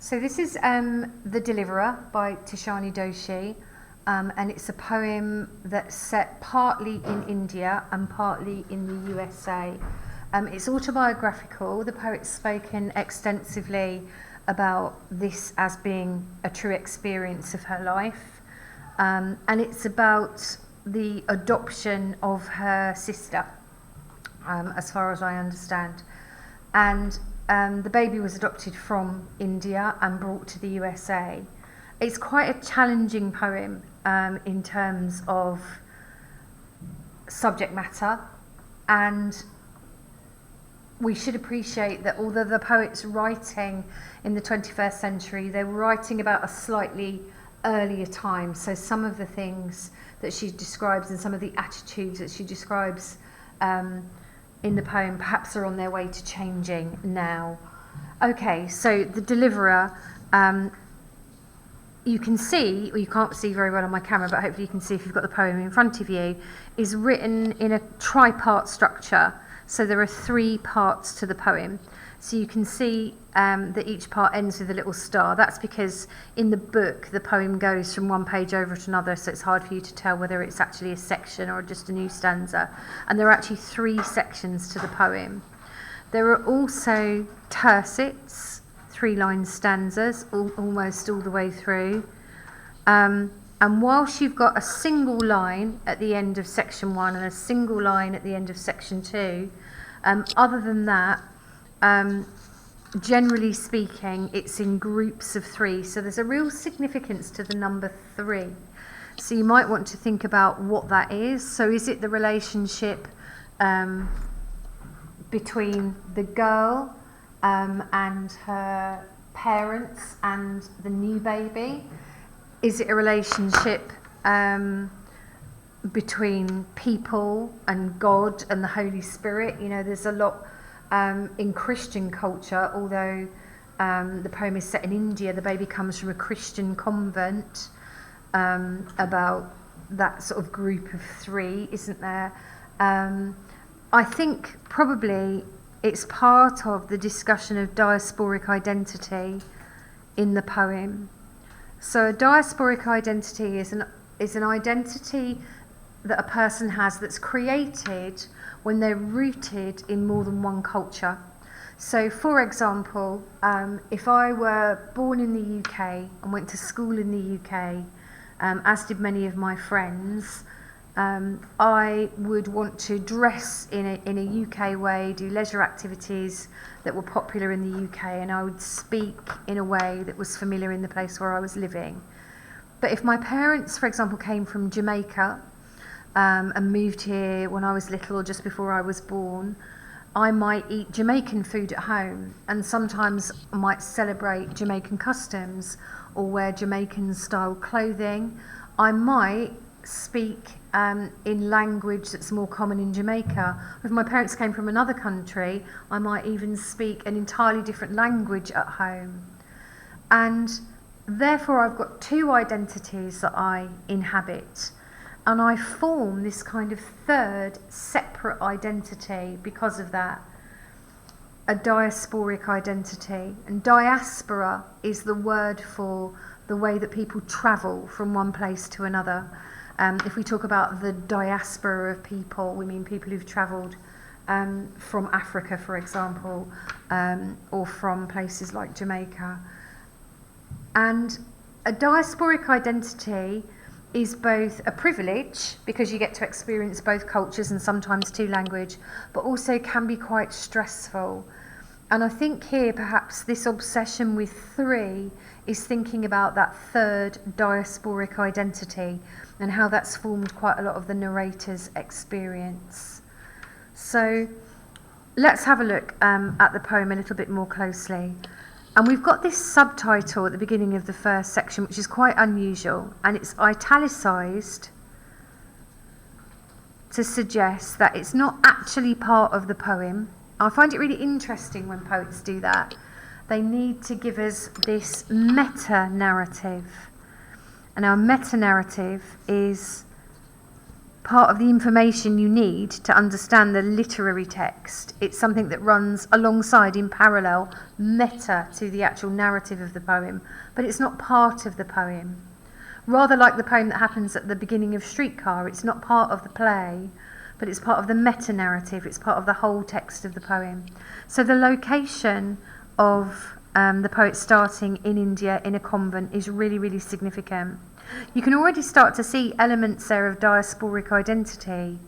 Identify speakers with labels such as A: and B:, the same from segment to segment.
A: So this is The Deliverer by Tishani Doshi, and it's a poem that's set partly in India and partly in the USA. It's autobiographical. The poet's spoken extensively about this as being a true experience of her life, and it's about the adoption of her sister, as far as I understand. And the baby was adopted from India and brought to the USA. It's quite a challenging poem in terms of subject matter, and we should appreciate that although the poet's writing in the 21st century, they were writing about a slightly earlier time. So some of the things that she describes and some of the attitudes that she describes in the poem perhaps are on their way to changing now. Okay, so The Deliverer, you can see, or you can't see very well on my camera, but hopefully you can see if you've got the poem in front of you, is written in a tripart structure. So there are 3 parts to the poem. So you can see that each part ends with a little star. That's because in the book the poem goes from one page over to another, so it's hard for you to tell whether it's actually a section or just a new stanza. And there are actually 3 sections to the poem. There are also tercets, 3-line stanzas, almost all the way through. And whilst you've got a single line at the end of section 1 and a single line at the end of section 2, other than that, generally speaking, it's in groups of 3. So there's a real significance to the number 3. So you might want to think about what that is. So is it the relationship between the girl and her parents and the new baby? Is it a relationship between people and God and the Holy Spirit? You know, there's a lot in Christian culture, although the poem is set in India, the baby comes from a Christian convent, about that sort of group of 3, isn't there? I think probably it's part of the discussion of diasporic identity in the poem. So a diasporic identity is an identity that a person has that's created when they're rooted in more than one culture. So for example, if I were born in the UK and went to school in the UK, as did many of my friends, I would want to dress in a UK way, do leisure activities that were popular in the UK, and I would speak in a way that was familiar in the place where I was living. But if my parents, for example, came from Jamaica and moved here when I was little or just before I was born, I might eat Jamaican food at home, and sometimes I might celebrate Jamaican customs or wear Jamaican style clothing. I might speak in language that's more common in Jamaica. If my parents came from another country, I might even speak an entirely different language at home. And therefore I've got 2 identities that I inhabit, and I form this kind of 3rd separate identity because of that, a diasporic identity. And diaspora is the word for the way that people travel from one place to another. If we talk about the diaspora of people, we mean people who've travelled from Africa, for example, or from places like Jamaica. And a diasporic identity is both a privilege, because you get to experience both cultures and sometimes 2 languages, but also can be quite stressful. And I think here perhaps this obsession with 3 is thinking about that 3rd diasporic identity and how that's formed quite a lot of the narrator's experience. So let's have a look at the poem a little bit more closely. And we've got this subtitle at the beginning of the first section, which is quite unusual, and it's italicised to suggest that it's not actually part of the poem. I find it really interesting when poets do that. They need to give us this meta-narrative. And our meta-narrative is part of the information you need to understand the literary text. It's something that runs alongside, in parallel, meta to the actual narrative of the poem, but it's not part of the poem. Rather like the poem that happens at the beginning of Streetcar, it's not part of the play, but it's part of the meta-narrative, it's part of the whole text of the poem. So the location of the poet starting in India in a convent is really, really significant. You can already start to see elements there of diasporic identity,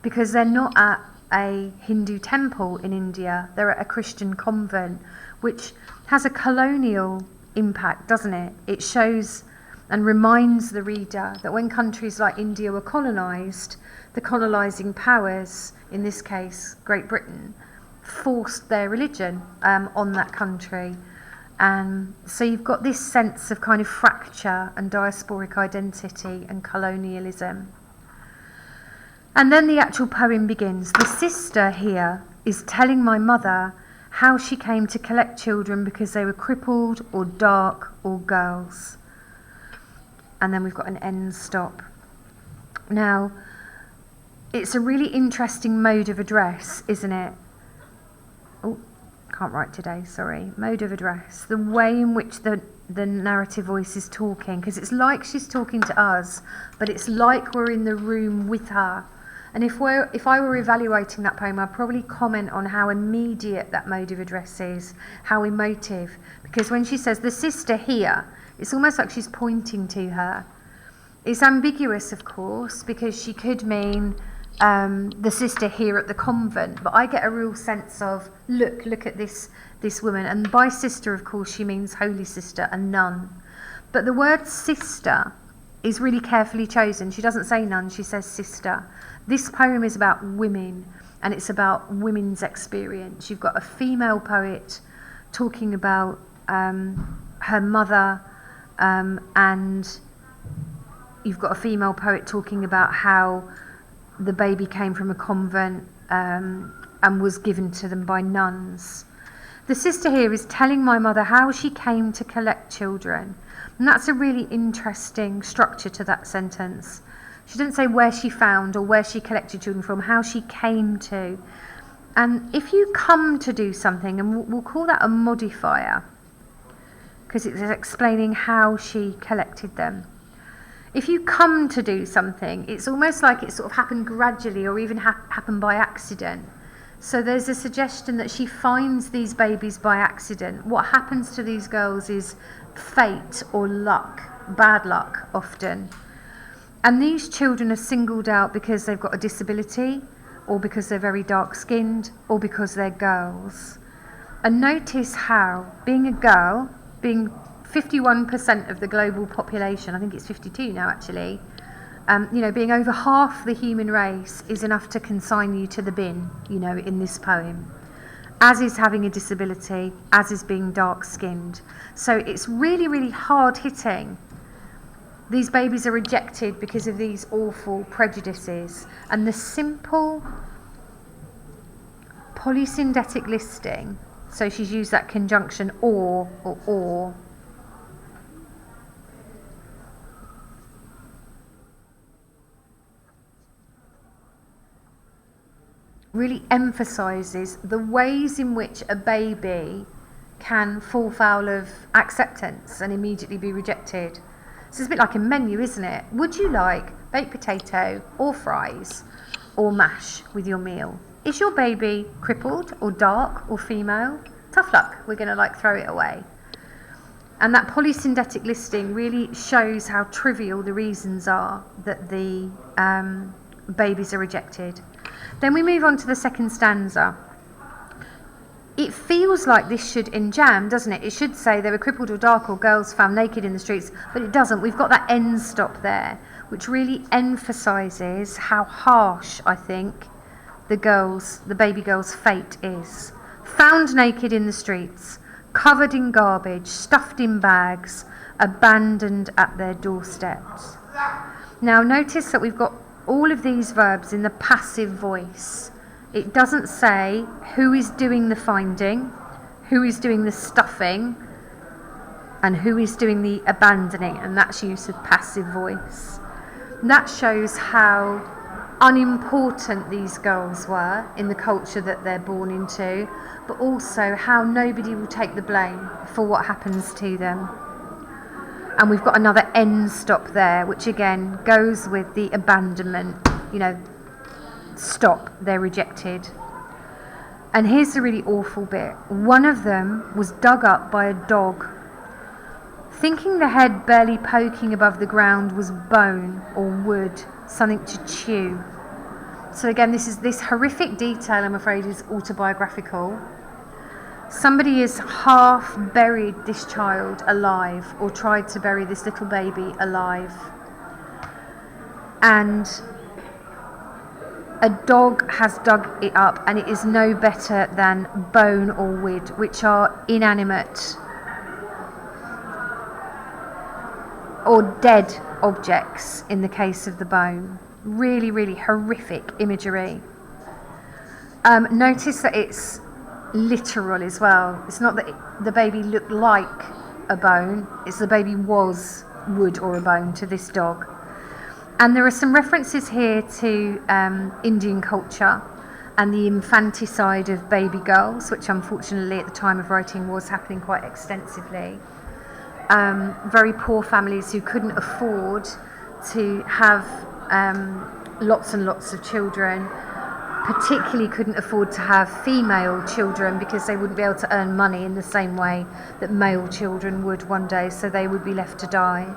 A: because they're not at a Hindu temple in India, they're at a Christian convent, which has a colonial impact, doesn't it? It shows and reminds the reader that when countries like India were colonised, the colonising powers, in this case Great Britain, forced their religion on that country. So you've got this sense of kind of fracture and diasporic identity and colonialism. And then the actual poem begins. The sister here is telling my mother how she came to collect children because they were crippled or dark or girls. And then we've got an end stop. Now, it's a really interesting mode of address, isn't it? Oh, can't write today, sorry. Mode of address. The way in which the narrative voice is talking, because it's like she's talking to us, but it's like we're in the room with her. And if I were evaluating that poem, I'd probably comment on how immediate that mode of address is, how emotive. Because when she says, the sister here, it's almost like she's pointing to her. It's ambiguous, of course, because she could mean the sister here at the convent, but I get a real sense of, look at this woman. And by sister, of course, she means holy sister, a nun. But the word sister is really carefully chosen. She doesn't say nun, she says sister. This poem is about women, and it's about women's experience. You've got a female poet talking about her mother, and you've got a female poet talking about how the baby came from a convent and was given to them by nuns. The sister here is telling my mother how she came to collect children. And that's a really interesting structure to that sentence. She didn't say where she found or where she collected children from, how she came to. And if you come to do something, and we'll call that a modifier, because it's explaining how she collected them. If you come to do something, it's almost like it sort of happened gradually or even happened by accident. So there's a suggestion that she finds these babies by accident. What happens to these girls is fate or luck, bad luck often. And these children are singled out because they've got a disability, or because they're very dark-skinned, or because they're girls. And notice how, being a girl, being 51% of the global population, I think it's 52 now actually, being over half the human race is enough to consign you to the bin, in this poem. As is having a disability, as is being dark-skinned. So it's really, really hard-hitting. These babies are rejected because of these awful prejudices. And the simple polysyndetic listing, so she's used that conjunction or, really emphasises the ways in which a baby can fall foul of acceptance and immediately be rejected. So it's a bit like a menu, isn't it? Would you like baked potato or fries or mash with your meal? Is your baby crippled or dark or female? Tough luck, we're going to throw it away. And that polysyndetic listing really shows how trivial the reasons are that the babies are rejected. Then we move on to the second stanza. It feels like this should enjam, doesn't it? It should say they were crippled or dark or girls found naked in the streets, but it doesn't. We've got that end stop there, which really emphasises how harsh, I think, the baby girl's fate is. Found naked in the streets, covered in garbage, stuffed in bags, abandoned at their doorsteps. Now notice that we've got all of these verbs in the passive voice. It doesn't say who is doing the finding, who is doing the stuffing, and who is doing the abandoning, and that's use of passive voice. And that shows how unimportant these girls were in the culture that they're born into, but also how nobody will take the blame for what happens to them. And we've got another end stop there, which again goes with the abandonment, stop, they're rejected. And here's the really awful bit. One of them was dug up by a dog, thinking the head barely poking above the ground was bone or wood, something to chew. So again, this horrific detail, I'm afraid, is autobiographical. Somebody has half buried this child alive, or tried to bury this little baby alive. And a dog has dug it up, and it is no better than bone or wood, which are inanimate or dead objects in the case of the bone. Really, really horrific imagery. Notice that it's literal as well. It's not that the baby looked like a bone, it's the baby was wood or a bone to this dog. And there are some references here to Indian culture and the infanticide of baby girls, which unfortunately at the time of writing was happening quite extensively. Very poor families who couldn't afford to have lots and lots of children, particularly couldn't afford to have female children because they wouldn't be able to earn money in the same way that male children would one day, so they would be left to die.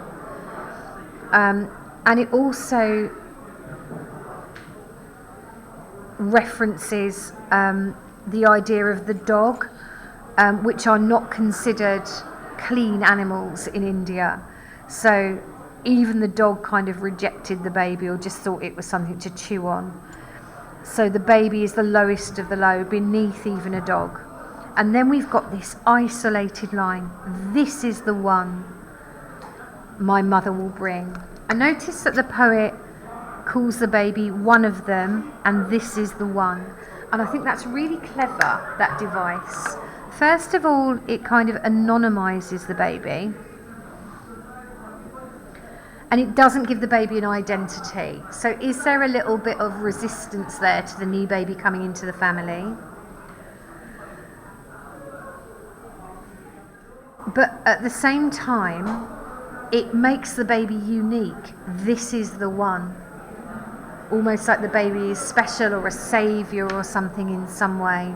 A: And it also references the idea of the dog, which are not considered clean animals in India. So even the dog kind of rejected the baby or just thought it was something to chew on. So the baby is the lowest of the low, beneath even a dog. And then we've got this isolated line, "This is the one my mother will bring." And notice that the poet calls the baby one of them, and this is the one. And I think that's really clever, that device. First of all, it kind of anonymizes the baby, and it doesn't give the baby an identity. So is there a little bit of resistance there to the new baby coming into the family? But at the same time, it makes the baby unique. This is the one. Almost like the baby is special or a saviour or something in some way.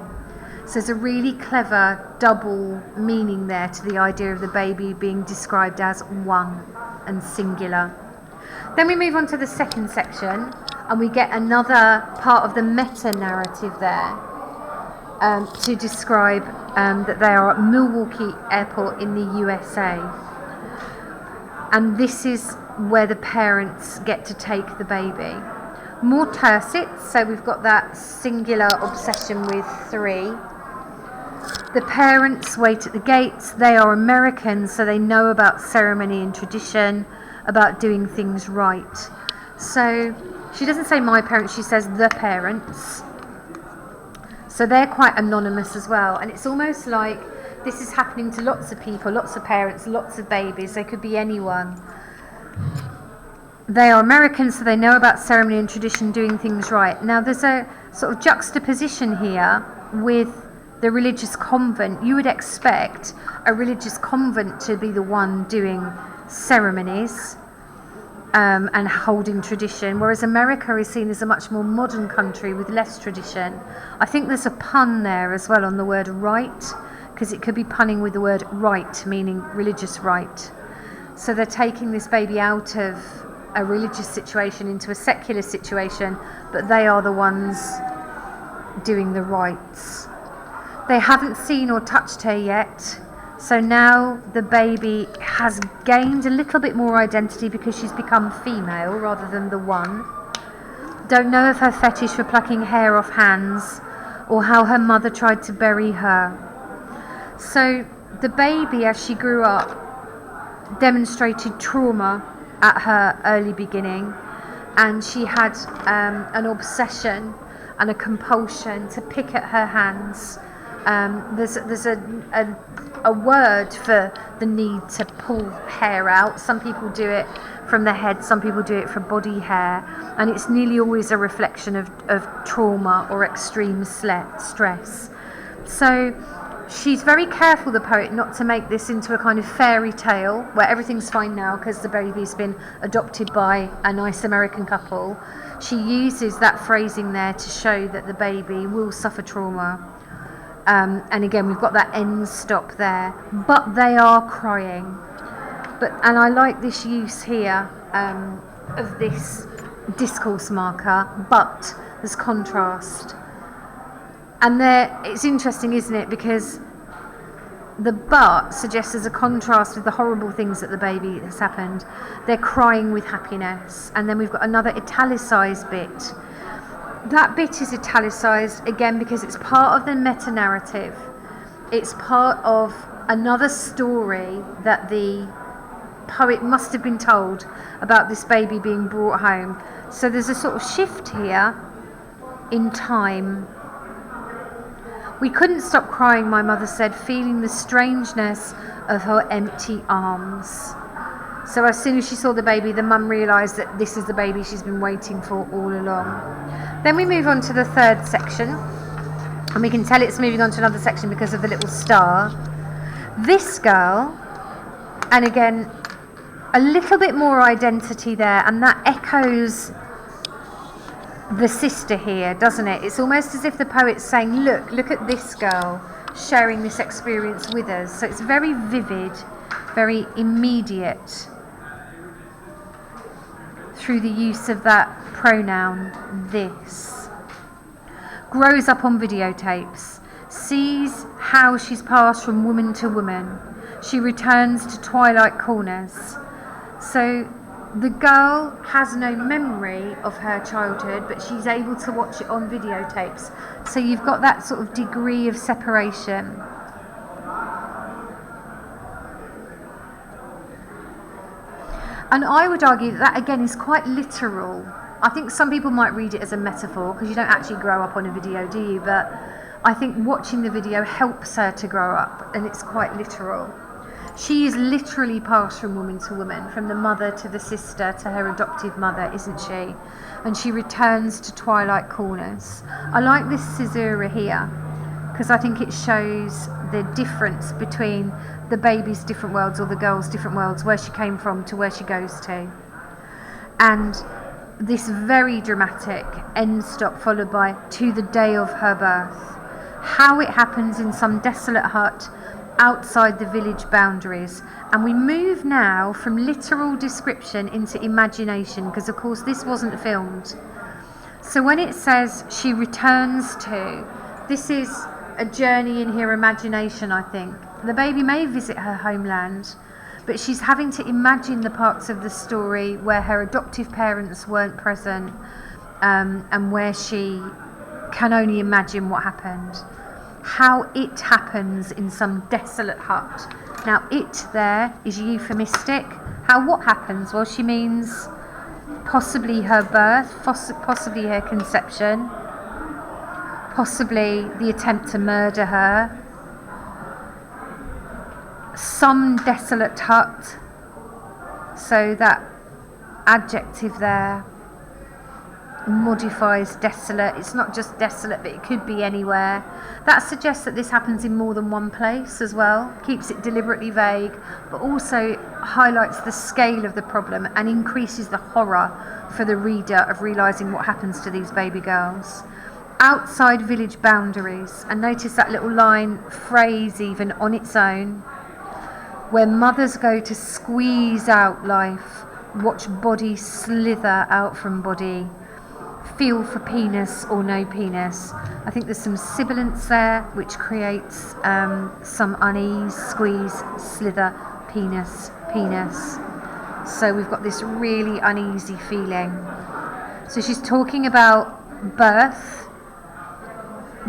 A: So there's a really clever double meaning there to the idea of the baby being described as one and singular. Then we move on to the second section, and we get another part of the meta-narrative there to describe that they are at Milwaukee Airport in the USA. And this is where the parents get to take the baby. More tercets, so we've got that singular obsession with three. The parents wait at the gates. They are Americans, so they know about ceremony and tradition, about doing things right. So she doesn't say my parents, she says the parents. So they're quite anonymous as well. And it's almost like this is happening to lots of people, lots of parents, lots of babies. They could be anyone. They are Americans, so they know about ceremony and tradition, doing things right. Now there's a sort of juxtaposition here with the religious convent. You would expect a religious convent to be the one doing ceremonies and holding tradition, whereas America is seen as a much more modern country with less tradition. I think there's a pun there as well on the word right, because it could be punning with the word right, meaning religious right. So they're taking this baby out of a religious situation into a secular situation, but they are the ones doing the rites. They haven't seen or touched her yet, so now the baby has gained a little bit more identity because she's become female rather than the one. Don't know of her fetish for plucking hair off hands or how her mother tried to bury her. So the baby, as she grew up, demonstrated trauma at her early beginning, and she had an obsession and a compulsion to pick at her hands There's a word for the need to pull hair out. Some people do it from the head, some people do it for body hair, and it's nearly always a reflection of trauma or extreme stress. So she's very careful, the poet, not to make this into a kind of fairy tale where everything's fine now because the baby's been adopted by a nice American couple. She uses that phrasing there to show that the baby will suffer trauma. And again, we've got that end stop there, but they are crying. And I like this use here of this discourse marker, but there's contrast. And it's interesting, isn't it? Because the but suggests there's a contrast with the horrible things that the baby has happened. They're crying with happiness. And then we've got another italicized bit. That bit is italicized again because it's part of the meta-narrative. It's part of another story that the poet must have been told about this baby being brought home. So there's a sort of shift here in time. We couldn't stop crying, my mother said, feeling the strangeness of her empty arms. So as soon as she saw the baby, the mum realised that this is the baby she's been waiting for all along. Then we move on to the third section, and we can tell it's moving on to another section because of the little star. This girl, and again, a little bit more identity there, and that echoes the sister here, doesn't it? It's almost as if the poet's saying, look at this girl sharing this experience with us. So it's very vivid, very immediate through the use of that pronoun, this. Grows up on videotapes, sees how she's passed from woman to woman. She returns to twilight corners. So the girl has no memory of her childhood, but she's able to watch it on videotapes. So you've got that sort of degree of separation. And I would argue that again is quite literal. I think some people might read it as a metaphor because you don't actually grow up on a video, do you? But I think watching the video helps her to grow up, and it's quite literal. She is literally passed from woman to woman, from the mother to the sister to her adoptive mother, isn't she? And she returns to twilight corners. I like this caesura here because I think it shows the difference between the baby's different worlds or the girl's different worlds, where she came from to where she goes to. And this very dramatic end stop followed by to the day of her birth. How it happens in some desolate hut outside the village boundaries. And we move now from literal description into imagination, because of course this wasn't filmed. So when it says she returns to, this is a journey in her imagination, I think. The baby may visit her homeland, but she's having to imagine the parts of the story where her adoptive parents weren't present, and where she can only imagine what happened. How it happens in some desolate hut. Now it there is euphemistic. What happens? Well, she means possibly her birth, possibly her conception, possibly the attempt to murder her, some desolate hut. So that adjective there modifies desolate. It's not just desolate, but it could be anywhere. That suggests that this happens in more than one place as well. Keeps it deliberately vague, but also highlights the scale of the problem and increases the horror for the reader of realising what happens to these baby girls. Outside village boundaries, and notice that little phrase even on its own, where mothers go to squeeze out life, watch body slither out from body, feel for penis or no penis. I think there's some sibilance there which creates some unease, squeeze, slither, penis. So we've got this really uneasy feeling. So she's talking about birth,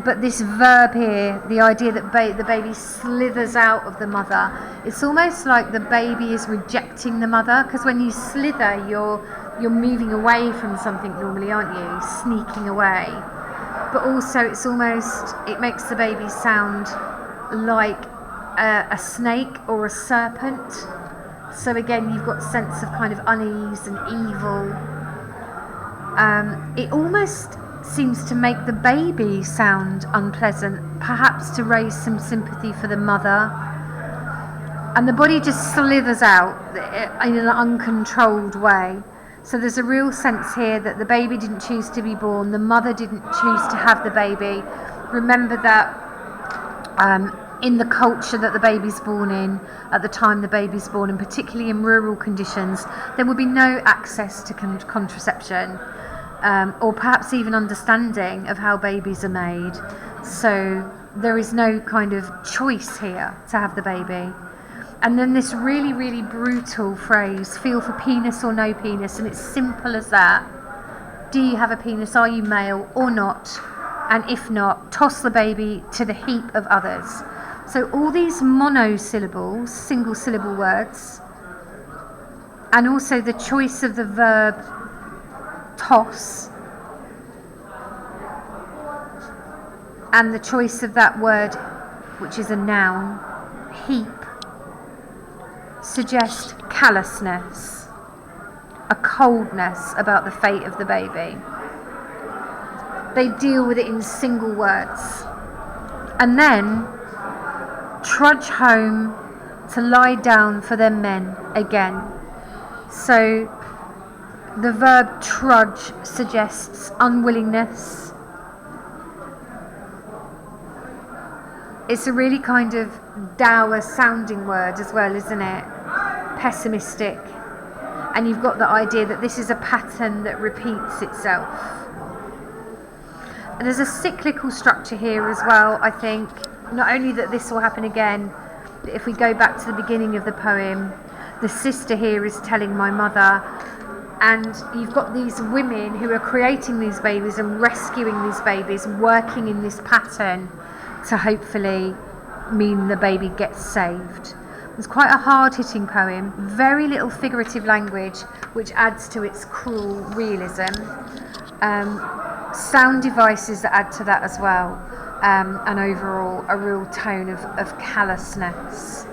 A: but this verb here, the idea that the baby slithers out of the mother, it's almost like the baby is rejecting the mother, because when you slither, you're moving away from something normally, aren't you? Sneaking away. but also it makes the baby sound like a snake or a serpent. So again, you've got a sense of kind of unease and evil. It almost seems to make the baby sound unpleasant, perhaps to raise some sympathy for the mother. And the body just slithers out in an uncontrolled way. So there's a real sense here that the baby didn't choose to be born, the mother didn't choose to have the baby. Remember that in the culture that the baby's born in, at the time the baby's born, and particularly in rural conditions, there will be no access to contraception, or perhaps even understanding of how babies are made. So there is no kind of choice here to have the baby. And then this really, really brutal phrase, feel for penis or no penis, and it's simple as that. Do you have a penis? Are you male or not? And if not, toss the baby to the heap of others. So all these monosyllables, single syllable words, and also the choice of the verb toss, and the choice of that word, which is a noun, heap, suggest callousness, a coldness about the fate of the baby. They deal with it in single words, and then trudge home to lie down for their men again. So the verb trudge suggests unwillingness. It's a really kind of dour sounding word as well, isn't it? Pessimistic. And you've got the idea that this is a pattern that repeats itself. And there's a cyclical structure here as well, I think. Not only that this will happen again, but if we go back to the beginning of the poem, the sister here is telling my mother, and you've got these women who are creating these babies and rescuing these babies, working in this pattern to hopefully mean the baby gets saved. It's quite a hard-hitting poem, very little figurative language, which adds to its cruel realism. Sound devices that add to that as well. And overall a real tone of callousness.